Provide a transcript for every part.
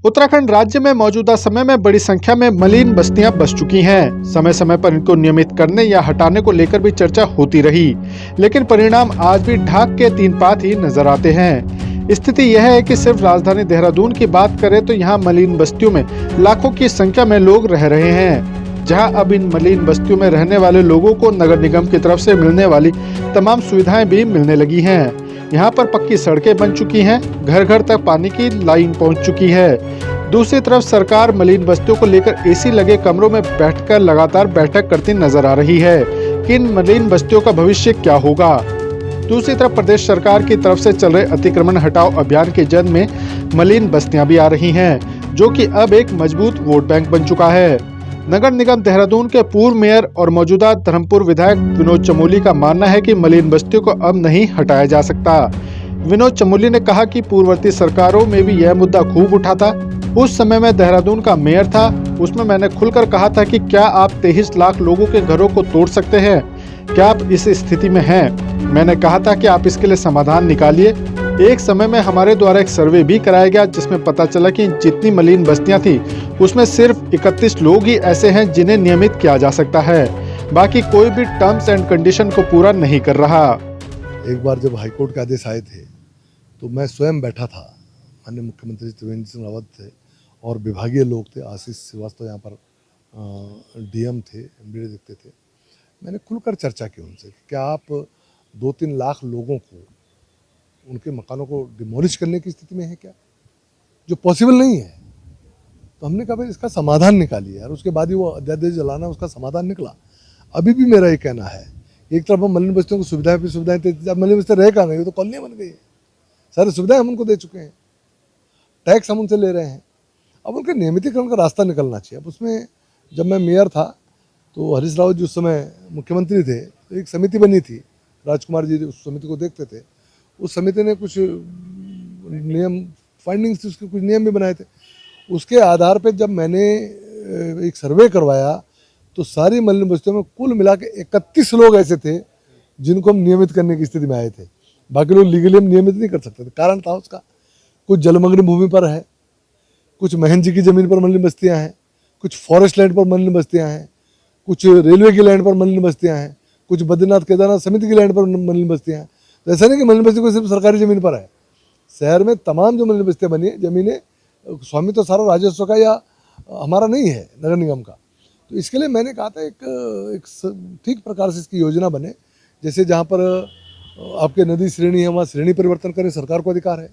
उत्तराखंड राज्य में मौजूदा समय में बड़ी संख्या में मलिन बस्तियां बस चुकी हैं। समय समय पर इनको नियमित करने या हटाने को लेकर भी चर्चा होती रही, लेकिन परिणाम आज भी ढाक के तीन पात ही नजर आते हैं। स्थिति यह है कि सिर्फ राजधानी देहरादून की बात करें तो यहाँ मलिन बस्तियों में लाखों की संख्या में लोग रह रहे हैं। जहाँ अब इन मलिन बस्तियों में रहने वाले लोगों को नगर निगम की तरफ से मिलने वाली तमाम सुविधाएं भी मिलने लगी हैं। यहाँ पर पक्की सड़कें बन चुकी हैं, घर घर तक पानी की लाइन पहुँच चुकी है। दूसरी तरफ सरकार मलिन बस्तियों को लेकर एसी लगे कमरों में बैठकर लगातार बैठक करती नजर आ रही है कि इन मलिन बस्तियों का भविष्य क्या होगा। दूसरी तरफ प्रदेश सरकार की तरफ से चल रहे अतिक्रमण हटाओ अभियान के जद में मलिन बस्तियां भी आ रही हैं, जो कि अब एक मजबूत वोट बैंक बन चुका है। नगर निगम देहरादून के पूर्व मेयर और मौजूदा धर्मपुर विधायक विनोद चमोली का मानना है कि मलिन बस्तियों को अब नहीं हटाया जा सकता। विनोद चमोली ने कहा कि पूर्ववर्ती सरकारों में भी यह मुद्दा खूब उठा था। उस समय मैं देहरादून का मेयर था, उसमें मैंने खुलकर कहा था कि क्या आप 23 लाख लोगों के घरों को तोड़ सकते हैं? क्या आप इस स्थिति में हैं? मैंने कहा था कि आप इसके लिए समाधान निकालिए। एक समय में हमारे द्वारा एक सर्वे भी कराया गया, जिसमें पता चला कि जितनी मलिन बस्तियां थी उसमें सिर्फ 31 लोग ही ऐसे हैं जिन्हें नियमित किया जा सकता है। बाकी कोई भी टर्म्स एंड कंडीशन को पूरा नहीं कर रहा। एक बार जब हाईकोर्ट के आदेश आए थे तो मैं स्वयं बैठा था, माननीय मुख्यमंत्री त्रिवेंद्र सिंह रावत थे और विभागीय लोग थे, आशीष श्रीवास्तव यहाँ पर डीएम थे, एमडी देखते थे। मैंने खुलकर चर्चा की उनसे कि क्या आप 2-3 लाख लोगों को उनके मकानों को डिमोलिश करने की स्थिति में है क्या, जो पॉसिबल नहीं है। तो हमने कहा भाई इसका समाधान निकालिए यार। उसके बाद ही वो अध्यादेश जलाना, उसका समाधान निकला। अभी भी मेरा ये कहना है, एक तरफ हम मलिन बस्तियों को सुविधाएं पे सुविधाएं देते, अब मलिन बस्तियां रह कहाँ गई, तो कॉलोनियां बन गई है। सारी सुविधाएं हम उनको दे चुके हैं, टैक्स हम उनसे ले रहे हैं। अब उनके नियमितीकरण का रास्ता निकलना चाहिए। अब उसमें जब मैं मेयर था तो हरीश रावत जी उस समय मुख्यमंत्री थे, तो एक समिति बनी थी, राजकुमार जी उस समिति को देखते थे। उस समिति ने कुछ नियम फाइंडिंग्स थी, उसके कुछ नियम भी बनाए थे। उसके आधार पे जब मैंने एक सर्वे करवाया तो सारी मलिन बस्तियों में कुल मिला के 31 लोग ऐसे थे जिनको हम नियमित करने की स्थिति में आए थे। बाकी लोग लीगली हम नियमित नहीं कर सकते थे। कारण था उसका, कुछ जलमग्न भूमि पर है, कुछ महन जी की ज़मीन पर मलिन बस्तियाँ हैं, कुछ फॉरेस्ट लैंड पर मलिन बस्तियाँ हैं, कुछ रेलवे की लैंड पर मलिन बस्तियाँ हैं, कुछ बद्रीनाथ केदारनाथ समिति की लैंड पर मलिन बस्तियाँ हैं। तो ऐसा नहीं कि मलिन बस्ती को सिर्फ सरकारी ज़मीन पर है। शहर में तमाम जो मलिन बस्तियाँ बनी है, ज़मीनें स्वामी तो सारा राजस्व का या हमारा नहीं है, नगर निगम का। तो इसके लिए मैंने कहा था एक ठीक प्रकार से इसकी योजना बने। जैसे जहाँ पर आपके नदी श्रेणी है वहाँ श्रेणी परिवर्तन करें, सरकार को अधिकार है।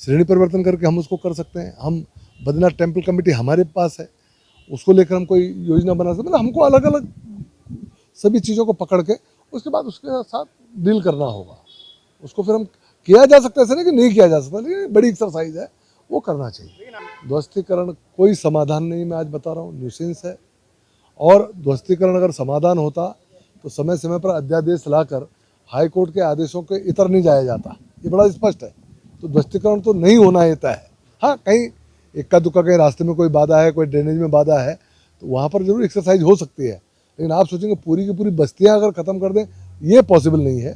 श्रेणी परिवर्तन करके हम उसको कर सकते हैं। हम बद्रीनाथ टेम्पल कमेटी हमारे पास है, उसको लेकर हम कोई योजना बना सकते हैं। मतलब हमको अलग अलग सभी चीज़ों को पकड़ के उसके बाद उसके साथ डील करना होगा। उसको फिर हम किया जा सकता है, ऐसा नहीं कि नहीं किया जा सकता, लेकिन बड़ी एक्सरसाइज है, वो करना चाहिए। ध्वस्तीकरण कोई समाधान नहीं, मैं आज बता रहा हूँ, न्यूसेंस है। और ध्वस्तीकरण अगर समाधान होता तो समय समय पर अध्यादेश लाकर हाई कोर्ट के आदेशों के इतर नहीं जाया जाता, ये बड़ा स्पष्ट है। तो ध्वस्तीकरण तो नहीं होना ये तय है। हाँ, कहीं इक्का दुक्का कहीं रास्ते में कोई बाधा है, कोई ड्रेनेज में बाधा है, तो वहाँ पर जरूर एक्सरसाइज हो सकती है। लेकिन आप सोचेंगे पूरी की पूरी बस्तियाँ अगर ख़त्म कर दें, ये पॉसिबल नहीं है।